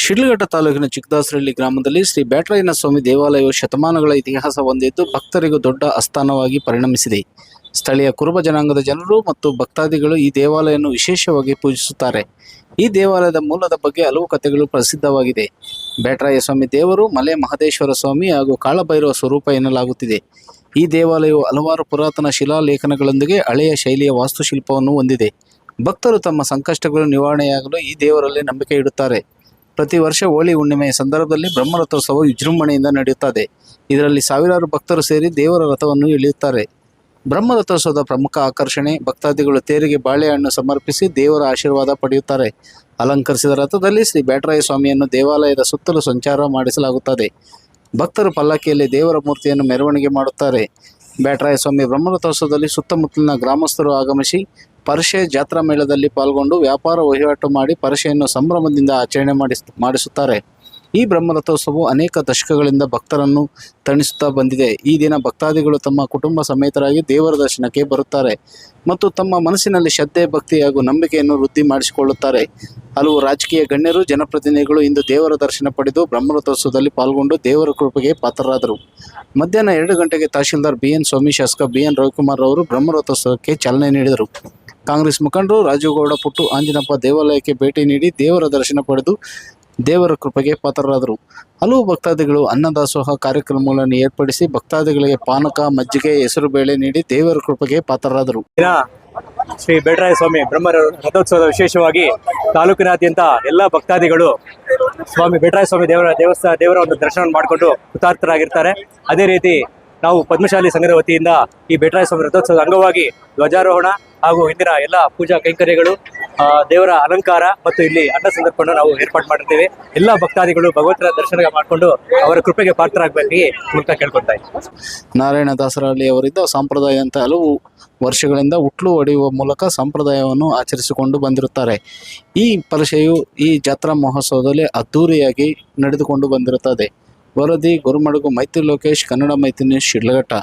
ಶಿಡ್ಲಘಟ್ಟ ತಾಲೂಕಿನ ಚಿಕ್ಕದಾಸರಹಳ್ಳಿ ಗ್ರಾಮದಲ್ಲಿ ಶ್ರೀ ಬ್ಯಾಟರಾಯನ ಸ್ವಾಮಿ ದೇವಾಲಯವು ಶತಮಾನಗಳ ಇತಿಹಾಸ ಹೊಂದಿದ್ದು ಭಕ್ತರಿಗೂ ದೊಡ್ಡ ಆಸ್ಥಾನವಾಗಿ ಪರಿಣಮಿಸಿದೆ. ಸ್ಥಳೀಯ ಕುರುಬ ಜನಾಂಗದ ಜನರು ಮತ್ತು ಭಕ್ತಾದಿಗಳು ಈ ದೇವಾಲಯವನ್ನು ವಿಶೇಷವಾಗಿ ಪೂಜಿಸುತ್ತಾರೆ. ಈ ದೇವಾಲಯದ ಮೂಲದ ಬಗ್ಗೆ ಹಲವು ಕಥೆಗಳು ಪ್ರಸಿದ್ಧವಾಗಿದೆ. ಬ್ಯಾಟರಾಯ ಸ್ವಾಮಿ ದೇವರು ಮಲೆ ಮಹದೇಶ್ವರ ಸ್ವಾಮಿ ಹಾಗೂ ಕಾಳಭೈರವ ಸ್ವರೂಪ ಎನ್ನಲಾಗುತ್ತಿದೆ. ಈ ದೇವಾಲಯವು ಹಲವಾರು ಪುರಾತನ ಶಿಲಾಲೇಖನಗಳೊಂದಿಗೆ ಹಳೆಯ ಶೈಲಿಯ ವಾಸ್ತುಶಿಲ್ಪವನ್ನು ಹೊಂದಿದೆ. ಭಕ್ತರು ತಮ್ಮ ಸಂಕಷ್ಟಗಳು ನಿವಾರಣೆಯಾಗಲು ಈ ದೇವರಲ್ಲಿ ನಂಬಿಕೆ ಇಡುತ್ತಾರೆ. ಪ್ರತಿ ವರ್ಷ ಹೋಳಿ ಹುಣ್ಣಿಮೆಯ ಸಂದರ್ಭದಲ್ಲಿ ಬ್ರಹ್ಮರಥೋತ್ಸವ ವಿಜೃಂಭಣೆಯಿಂದ ನಡೆಯುತ್ತದೆ. ಇದರಲ್ಲಿ ಸಾವಿರಾರು ಭಕ್ತರು ಸೇರಿ ದೇವರ ರಥವನ್ನು ಎಳೆಯುತ್ತಾರೆ. ಬ್ರಹ್ಮರಥೋತ್ಸವದ ಪ್ರಮುಖ ಆಕರ್ಷಣೆ ಭಕ್ತಾದಿಗಳು ತೇರಿಗೆ ಬಾಳೆಹಣ್ಣು ಸಮರ್ಪಿಸಿ ದೇವರ ಆಶೀರ್ವಾದ ಪಡೆಯುತ್ತಾರೆ. ಅಲಂಕರಿಸಿದ ರಥದಲ್ಲಿ ಶ್ರೀ ಬ್ಯಾಟರಾಯ ಸ್ವಾಮಿಯನ್ನು ದೇವಾಲಯದ ಸುತ್ತಲೂ ಸಂಚಾರ ಮಾಡಿಸಲಾಗುತ್ತದೆ. ಭಕ್ತರು ಪಲ್ಲಕ್ಕಿಯಲ್ಲಿ ದೇವರ ಮೂರ್ತಿಯನ್ನು ಮೆರವಣಿಗೆ ಮಾಡುತ್ತಾರೆ. ಬ್ಯಾಟರಾಯ ಸ್ವಾಮಿ ಬ್ರಹ್ಮರಥೋತ್ಸವದಲ್ಲಿ ಸುತ್ತಮುತ್ತಲಿನ ಗ್ರಾಮಸ್ಥರು ಆಗಮಿಸಿ ಪರಶೆ ಜಾತ್ರಾ ಮೇಳದಲ್ಲಿ ಪಾಲ್ಗೊಂಡು ವ್ಯಾಪಾರ ವಹಿವಾಟು ಮಾಡಿ ಪರಶೆಯನ್ನು ಸಂಭ್ರಮದಿಂದ ಆಚರಣೆ ಮಾಡಿಸುತ್ತಾರೆ. ಈ ಬ್ರಹ್ಮರಥೋತ್ಸವವು ಅನೇಕ ದಶಕಗಳಿಂದ ಭಕ್ತರನ್ನು ತಣಿಸುತ್ತಾ ಬಂದಿದೆ. ಈ ದಿನ ಭಕ್ತಾದಿಗಳು ತಮ್ಮ ಕುಟುಂಬ ಸಮೇತರಾಗಿ ದೇವರ ದರ್ಶನಕ್ಕೆ ಬರುತ್ತಾರೆ ಮತ್ತು ತಮ್ಮ ಮನಸ್ಸಿನಲ್ಲಿ ಶ್ರದ್ಧೆ, ಭಕ್ತಿ ಹಾಗೂ ನಂಬಿಕೆಯನ್ನು ವೃದ್ಧಿ ಮಾಡಿಸಿಕೊಳ್ಳುತ್ತಾರೆ. ಹಲವು ರಾಜಕೀಯ ಗಣ್ಯರು, ಜನಪ್ರತಿನಿಧಿಗಳು ಇಂದು ದೇವರ ದರ್ಶನ ಪಡೆದು ಬ್ರಹ್ಮರಥೋತ್ಸವದಲ್ಲಿ ಪಾಲ್ಗೊಂಡು ದೇವರ ಕೃಪೆಗೆ ಪಾತ್ರರಾದರು. ಮಧ್ಯಾಹ್ನ 2 ಗಂಟೆಗೆ ತಹಶೀಲ್ದಾರ್ BN ಸ್ವಾಮಿ, ಶಾಸಕ BN ರವಿಕುಮಾರ್ ಅವರು ಬ್ರಹ್ಮರಥೋತ್ಸವಕ್ಕೆ ಚಾಲನೆ ನೀಡಿದರು. ಕಾಂಗ್ರೆಸ್ ಮುಖಂಡರು ರಾಜುಗೌಡ, ಪುಟ್ಟು ಆಂಜನಪ್ಪ ದೇವಾಲಯಕ್ಕೆ ಭೇಟಿ ನೀಡಿ ದೇವರ ದರ್ಶನ ಪಡೆದು ದೇವರ ಕೃಪೆಗೆ ಪಾತ್ರರಾದರು. ಹಲವು ಭಕ್ತಾದಿಗಳು ಅನ್ನದಾಸೋಹ ಕಾರ್ಯಕ್ರಮಗಳನ್ನು ಏರ್ಪಡಿಸಿ ಭಕ್ತಾದಿಗಳಿಗೆ ಪಾನಕ, ಮಜ್ಜಿಗೆ, ಹೆಸರುಬೇಳೆ ನೀಡಿ ದೇವರ ಕೃಪೆಗೆ ಪಾತ್ರರಾದರು. ಶ್ರೀ ಬ್ಯಾಟರಾಯ ಸ್ವಾಮಿ ಬ್ರಹ್ಮ ರಥೋತ್ಸವದ ವಿಶೇಷವಾಗಿ ತಾಲೂಕಿನಾದ್ಯಂತ ಎಲ್ಲ ಭಕ್ತಾದಿಗಳು ಸ್ವಾಮಿ ಬ್ಯಾಟರಾಯ ಸ್ವಾಮಿ ದೇವರ ಒಂದು ದರ್ಶನ ಮಾಡಿಕೊಂಡು ಕೃತಾರ್ಥರಾಗಿರ್ತಾರೆ. ಅದೇ ರೀತಿ ನಾವು ಪದ್ಮಶಾಲಿ ಸಂಘದ ವತಿಯಿಂದ ಈ ಬ್ಯಾಟರಾಯ ಸ್ವಾಮಿ ರಥೋತ್ಸವದ ಅಂಗವಾಗಿ ಧ್ವಜಾರೋಹಣ ಹಾಗೂ ಇಂದಿನ ಎಲ್ಲ ಪೂಜಾ ಕೈಂಕರ್ಯಗಳು, ದೇವರ ಅಲಂಕಾರ ಮತ್ತು ಇಲ್ಲಿ ಅನ್ನ ಸಂದರ್ಭವನ್ನು ನಾವು ಏರ್ಪಾಡು ಮಾಡಿರ್ತೇವೆ. ಎಲ್ಲ ಭಕ್ತಾದಿಗಳು ಭಗವಂತನ ದರ್ಶನ ಮಾಡಿಕೊಂಡು ಅವರ ಕೃಪೆಗೆ ಪಾತ್ರರಾಗಬೇಕಾಗಿ ಮೂಲಕ ಕೇಳ್ಕೊತಾ ಇದ್ದೀವಿ. ನಾರಾಯಣದಾಸರಹಳ್ಳಿ ಅವರಿಂದ ಸಂಪ್ರದಾಯದಂತೆ ಹಲವು ವರ್ಷಗಳಿಂದ ಉಟ್ಲು ಹೊಡೆಯುವ ಮೂಲಕ ಸಂಪ್ರದಾಯವನ್ನು ಆಚರಿಸಿಕೊಂಡು ಬಂದಿರುತ್ತಾರೆ. ಈ ಪರಶೆಯು ಈ ಜಾತ್ರಾ ಮಹೋತ್ಸವದಲ್ಲಿ ಅದ್ದೂರಿಯಾಗಿ ನಡೆದುಕೊಂಡು ಬಂದಿರುತ್ತದೆ. ವರದಿ ಗುರುಮಡಗು ಮೈತ್ರಿ ಲೋಕೇಶ್, ಕನ್ನಡ ಮೈತ್ರಿ ನ್ಯೂಸ್, ಶಿಡ್ಲಘಟ್ಟ.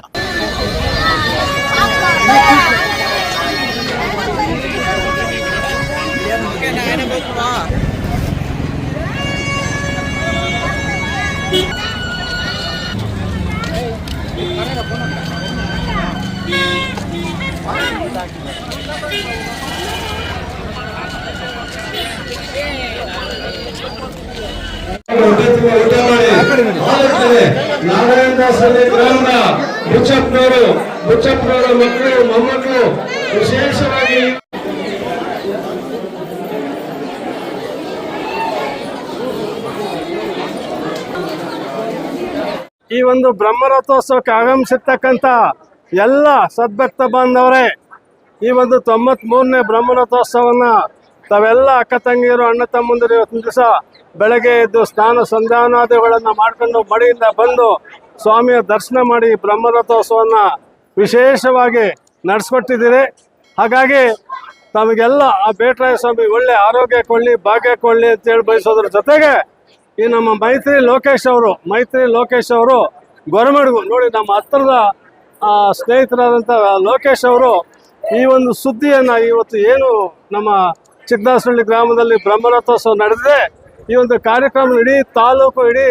ನಾರಾಯಣದಾಸರಹಳ್ಳಿ ಗ್ರಾಮದ ಬುಚ್ಚಪ್ಪನವರು ಮಕ್ಕಳು, ಮೊಮ್ಮಕ್ಕಳು ವಿಶೇಷವಾಗಿ ಈ ಒಂದು ಬ್ರಹ್ಮರಥೋತ್ಸವಕ್ಕೆ ಆಗಮಿಸಿರ್ತಕ್ಕಂಥ ಎಲ್ಲ ಸದ್ಭಕ್ತ ಬಾಂಧವರೇ, ಈ ಒಂದು 93ನೇ ಬ್ರಹ್ಮರಥೋತ್ಸವವನ್ನು ತಾವೆಲ್ಲ ಅಕ್ಕ ತಂಗಿಯರು, ಅಣ್ಣ ತಮ್ಮಂದಿರು ಇವತ್ತಿನ ದಿವಸ ಬೆಳಗ್ಗೆ ಎದ್ದು ಸ್ನಾನ ಸಂಧ್ಯಾನಾದಿಗಳನ್ನು ಮಾಡ್ಕೊಂಡು ಮಡಿಯಿಂದ ಬಂದು ಸ್ವಾಮಿಯ ದರ್ಶನ ಮಾಡಿ ಬ್ರಹ್ಮರಥೋತ್ಸವವನ್ನು ವಿಶೇಷವಾಗಿ ನಡೆಸ್ಕೊಟ್ಟಿದ್ದೀರಿ. ಹಾಗಾಗಿ ತಮಗೆಲ್ಲ ಆ ಬ್ಯಾಟರಾಯ ಸ್ವಾಮಿ ಒಳ್ಳೆ ಆರೋಗ್ಯ ಕೊಳ್ಳಿ, ಭಾಗ್ಯ ಕೊಳ್ಳಿ ಅಂತೇಳಿ ಬಯಸೋದ್ರ ಜೊತೆಗೆ ಈ ನಮ್ಮ ಮೈತ್ರಿ ಲೋಕೇಶ್ ಅವರು ಗೊರಮಡುಗು ನೋಡಿ, ನಮ್ಮ ಹತ್ತಿರದ ಸ್ನೇಹಿತರಾದಂಥ ಲೋಕೇಶ್ ಅವರು ಈ ಒಂದು ಸುದ್ದಿಯನ್ನು ಇವತ್ತು ಏನು ನಮ್ಮ ಚಿಕ್ಕದಾಸರಹಳ್ಳಿ ಗ್ರಾಮದಲ್ಲಿ ಬ್ರಹ್ಮರಥೋತ್ಸವ ನಡೆದಿದೆ, ಈ ಒಂದು ಕಾರ್ಯಕ್ರಮ ಇಡೀ ತಾಲೂಕು, ಇಡೀ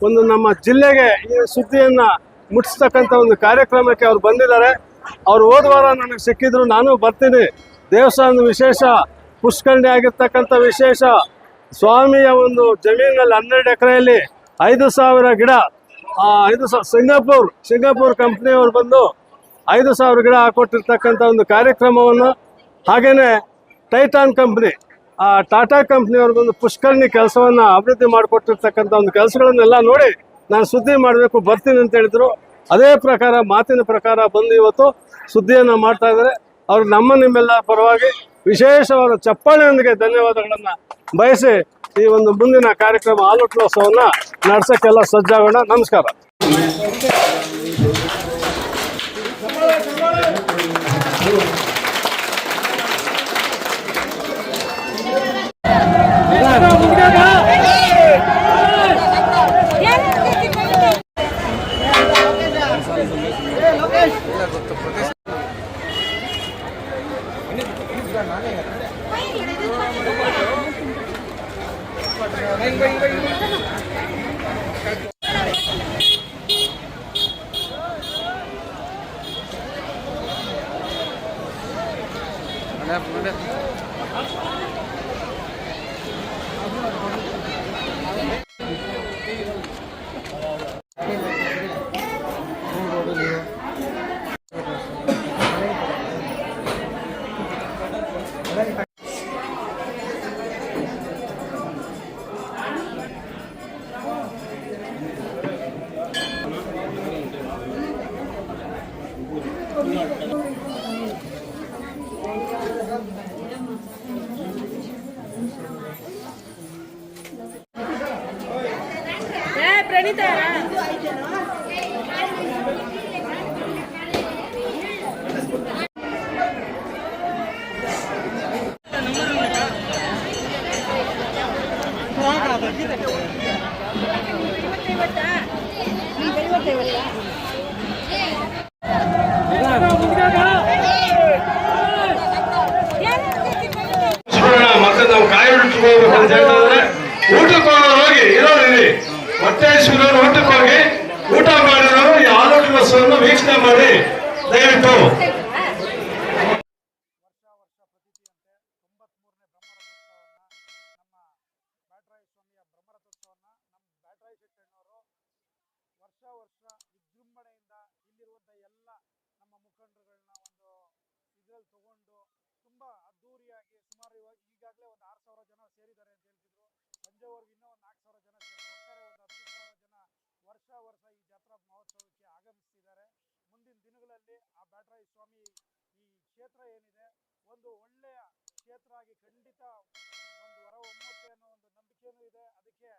ಒಂದು ನಮ್ಮ ಜಿಲ್ಲೆಗೆ ಈ ಸುದ್ದಿಯನ್ನು ಮುಟ್ಟಿಸ್ತಕ್ಕಂಥ ಒಂದು ಕಾರ್ಯಕ್ರಮಕ್ಕೆ ಅವ್ರು ಬಂದಿದ್ದಾರೆ. ಅವ್ರು ಹೋದ ವಾರ ನನಗೆ ಸಿಕ್ಕಿದ್ರು, ನಾನು ಬರ್ತೀನಿ. ದೇವಸ್ಥಾನದ ವಿಶೇಷ ಪುಷ್ಕರಣಿ ಆಗಿರ್ತಕ್ಕಂಥ ವಿಶೇಷ ಸ್ವಾಮಿಯ ಒಂದು ಜಮೀನಲ್ಲಿ 12 ಎಕರೆಯಲ್ಲಿ 5,000 ಗಿಡ, 5,000 ಸಿಂಗಾಪುರ್ ಕಂಪ್ನಿಯವರು ಬಂದು 5,000 ಗಿಡ ಹಾಕೊಟ್ಟಿರ್ತಕ್ಕಂಥ ಒಂದು ಕಾರ್ಯಕ್ರಮವನ್ನು, ಹಾಗೆಯೇ ಟೈಟಾನ್ ಕಂಪ್ನಿ, ಟಾಟಾ ಕಂಪ್ನಿಯವ್ರು ಬಂದು ಪುಷ್ಕರಣಿ ಕೆಲಸವನ್ನು ಅಭಿವೃದ್ಧಿ ಮಾಡಿಕೊಟ್ಟಿರ್ತಕ್ಕಂಥ ಒಂದು ಕೆಲಸಗಳನ್ನೆಲ್ಲ ನೋಡಿ ನಾನು ಸುದ್ದಿ ಮಾಡಬೇಕು, ಬರ್ತೀನಿ ಅಂತ ಹೇಳಿದ್ರು. ಅದೇ ಪ್ರಕಾರ ಮಾತಿನ ಪ್ರಕಾರ ಬಂದು ಇವತ್ತು ಸುದ್ದಿಯನ್ನು ಮಾಡ್ತಾ ಇದ್ದಾರೆ. ಅವ್ರು ನಿಮ್ಮೆಲ್ಲ ಪರವಾಗಿ ವಿಶೇಷವಾದ ಚಪ್ಪಾಳೆಯೊಂದಿಗೆ ಧನ್ಯವಾದಗಳನ್ನು ಬಯಸಿ ಈ ಒಂದು ಮುಂದಿನ ಕಾರ್ಯಕ್ರಮ ಆಲೋಟೋತ್ಸವವನ್ನು ನಡೆಸೋಕ್ಕೆಲ್ಲ ಸಜ್ಜಾಗೋಣ. ನಮಸ್ಕಾರ. ಮತ್ತೆ ನಾವು ಕಾಯಿ ಬಿಟ್ಕೋಬೇಕು ಅಂತ ಹೇಳಿದ್ರೆ ಊಟಕ್ಕೆ ಹೋಗಿ ಇರೋರು ಹೊಟ್ಟೆ ಹಸಿರೋರು ಊಟಕ್ಕೆ ಹೋಗಿ ಊಟ ಮಾಡಿರೋರು ಈ ಆಲೋಚನೆ ವೀಕ್ಷಣೆ ಮಾಡಿ ದಯವಿಟ್ಟು ವಿಜೃಂಭಣೆಯಿಂದ ಇಲ್ಲಿರುವಂಥ ಎಲ್ಲ ನಮ್ಮ ಮುಖಂಡರುಗಳನ್ನ ಒಂದು ಇದರಲ್ಲಿ ತಗೊಂಡು ತುಂಬ ಅದ್ದೂರಿಯಾಗಿ ಸುಮಾರು ಈಗಾಗಲೇ ಒಂದು 6,000 ಜನ ಸೇರಿದ್ದಾರೆ ಅಂತ ಹೇಳ್ತಿದ್ರು. ಸಂಜೆವರೆಗೂ ಇನ್ನೂ ಒಂದು 4,000 ಜನ ಸೇರಿದ್ದಾರೆ. ಒಟ್ಟಾರೆ ಒಂದು 10,000 ಜನ ವರ್ಷ ಈ ಜಾತ್ರಾ ಮಹೋತ್ಸವಕ್ಕೆ ಆಗಮಿಸ್ತಿದ್ದಾರೆ. ಮುಂದಿನ ದಿನಗಳಲ್ಲಿ ಆ ಬ್ಯಾಟರಾಯ ಸ್ವಾಮಿ ಈ ಕ್ಷೇತ್ರ ಏನಿದೆ ಒಂದು ಒಳ್ಳೆಯ ಕ್ಷೇತ್ರ ಆಗಿ ಖಂಡಿತ ಒಂದು ಹೊರ ಹೊಮ್ಮುತ್ತೆ ಅನ್ನೋ ಒಂದು ನಂಬಿಕೆಯೂ ಇದೆ. ಅದಕ್ಕೆ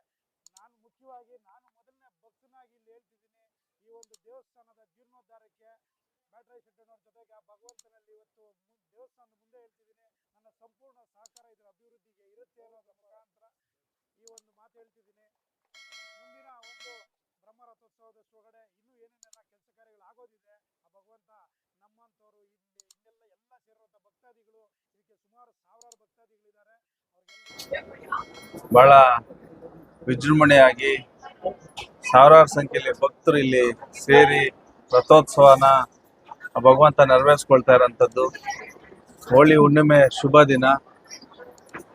ನಾನು ಮುಖ್ಯವಾಗಿ ಮೊದಲನೇ ಭಕ್ತನಾಗಿ ಇಲ್ಲಿ ಹೇಳ್ತಿದ್ದೀನಿ, ಈ ಒಂದು ದೇವಸ್ಥಾನದ ಜೀರ್ಣೋದ್ಧಾರಕ್ಕೆ ಬ್ಯಾಟರಾಯ ಶೆಟ್ಟಣ್ಣವ್ರ ಜೊತೆಗೆ ಆ ಭಗವಂತನಲ್ಲಿ ಇವತ್ತು ದೇವಸ್ಥಾನದ ಮುಂದೆ ಹೇಳ್ತಿದ್ದೀನಿ, ನನ್ನ ಸಂಪೂರ್ಣ ಸಹಕಾರ ಇದರ ಅಭಿವೃದ್ಧಿಗೆ ಇರುತ್ತೆ ಅನ್ನೋದ್ರ ಮುಖಾಂತರ ಈ ಒಂದು ಮಾತು ಹೇಳ್ತಿದ್ದೀನಿ. ಮುಂದಿನ ಒಂದು ಬ್ರಹ್ಮರಥೋತ್ಸವದಷ್ಟೊಳಗಡೆ ಇನ್ನೂ ಏನೇನೆಲ್ಲ ಕೆಲಸ ಕಾರ್ಯಗಳು ಆಗೋದಿದೆ, ಆ ಭಗವಂತ ನಮ್ಮಂಥವ್ರು ಇನ್ನೆಲ್ಲ ಸೇರಿರುವಂಥ ಭಕ್ತಾದಿಗಳು, ಇದಕ್ಕೆ ಸುಮಾರು ಸಾವಿರಾರು ಭಕ್ತಾದಿಗಳಿದ್ದಾರೆ, ಅವ್ರಿಗೆಲ್ಲ ಬಹಳ ವಿಜೃಂಭಣೆಯಾಗಿ ಸಾವಿರಾರು ಸಂಖ್ಯೆಯಲ್ಲಿ ಭಕ್ತರು ಇಲ್ಲಿ ಸೇರಿ ರಥೋತ್ಸವನ ಭಗವಂತ ನೆರವೇರಿಸ್ಕೊಳ್ತಾ ಇರೋಂಥದ್ದು. ಹೋಳಿ ಹುಣ್ಣಿಮೆ ಶುಭ ದಿನ.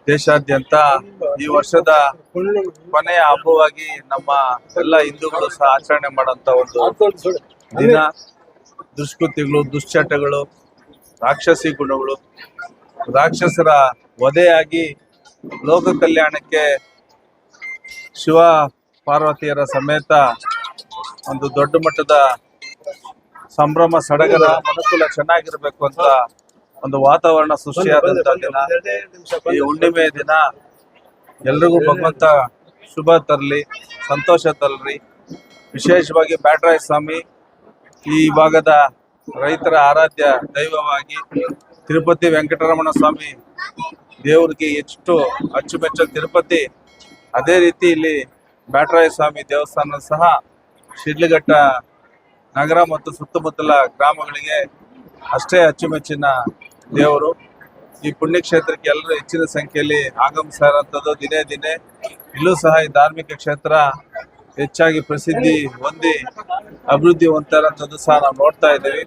ದೇಶಾದ್ಯಂತ ಈ ವರ್ಷದ ಕೊನೆಯ ಹಬ್ಬವಾಗಿ ನಮ್ಮ ಎಲ್ಲ ಹಿಂದೂಗಳು ಸಹ ಆಚರಣೆ ಮಾಡುವಂತ ಒಂದು ದಿನ. ದುಷ್ಕೃತ್ಯಗಳು, ದುಶ್ಚಟಗಳು, ರಾಕ್ಷಸಿ ಗುಣಗಳು, ರಾಕ್ಷಸರ ವಧೆಯಾಗಿ ಲೋಕ ಕಲ್ಯಾಣಕ್ಕೆ ಶಿವ ಪಾರ್ವತಿಯರ ಸಮೇತ ಒಂದು ದೊಡ್ಡ ಮಟ್ಟದ ಸಂಭ್ರಮ ಸಡಗರ, ಮನುಕುಲ ಚೆನ್ನಾಗಿರ್ಬೇಕು ಅಂತ ಒಂದು ವಾತಾವರಣ ಸೃಷ್ಟಿಯಾದಂತ ದಿನ. ಈ ಹುಣ್ಣಿಮೆ ದಿನ ಎಲ್ರಿಗೂ ಭಗವಂತ ಶುಭ ತರಲಿ, ಸಂತೋಷ ತರಲಿ. ವಿಶೇಷವಾಗಿ ಬ್ಯಾಟರಾಯ ಸ್ವಾಮಿ ಈ ಭಾಗದ ರೈತರ ಆರಾಧ್ಯ ದೈವವಾಗಿ, ತಿರುಪತಿ ವೆಂಕಟರಮಣ ಸ್ವಾಮಿ ದೇವರಿಗೆ ಎಷ್ಟು ಅಚ್ಚುಮೆಚ್ಚು ತಿರುಪತಿ, ಅದೇ ರೀತಿ ಇಲ್ಲಿ ಬ್ಯಾಟರಾಯ ಸ್ವಾಮಿ ದೇವಸ್ಥಾನ ಸಹ ಶಿಡ್ಲಘಟ್ಟ ನಗರ ಮತ್ತು ಸುತ್ತಮುತ್ತಲ ಗ್ರಾಮಗಳಿಗೆ ಅಷ್ಟೇ ಅಚ್ಚುಮೆಚ್ಚಿನ ದೇವರು. ಈ ಪುಣ್ಯಕ್ಷೇತ್ರಕ್ಕೆ ಎಲ್ಲರೂ ಹೆಚ್ಚಿನ ಸಂಖ್ಯೆಯಲ್ಲಿ ಆಗಮಿಸ್ತಾ ಇರೋಂಥದ್ದು ದಿನೇ ದಿನೇ. ಇಲ್ಲೂ ಸಹ ಈ ಧಾರ್ಮಿಕ ಕ್ಷೇತ್ರ ಹೆಚ್ಚಾಗಿ ಪ್ರಸಿದ್ಧಿ ಹೊಂದಿ ಅಭಿವೃದ್ಧಿ ಹೊಂದ್ತಾ ಇರೋಂಥದ್ದು ಸಹ ನಾವು ನೋಡ್ತಾ ಇದ್ದೀವಿ.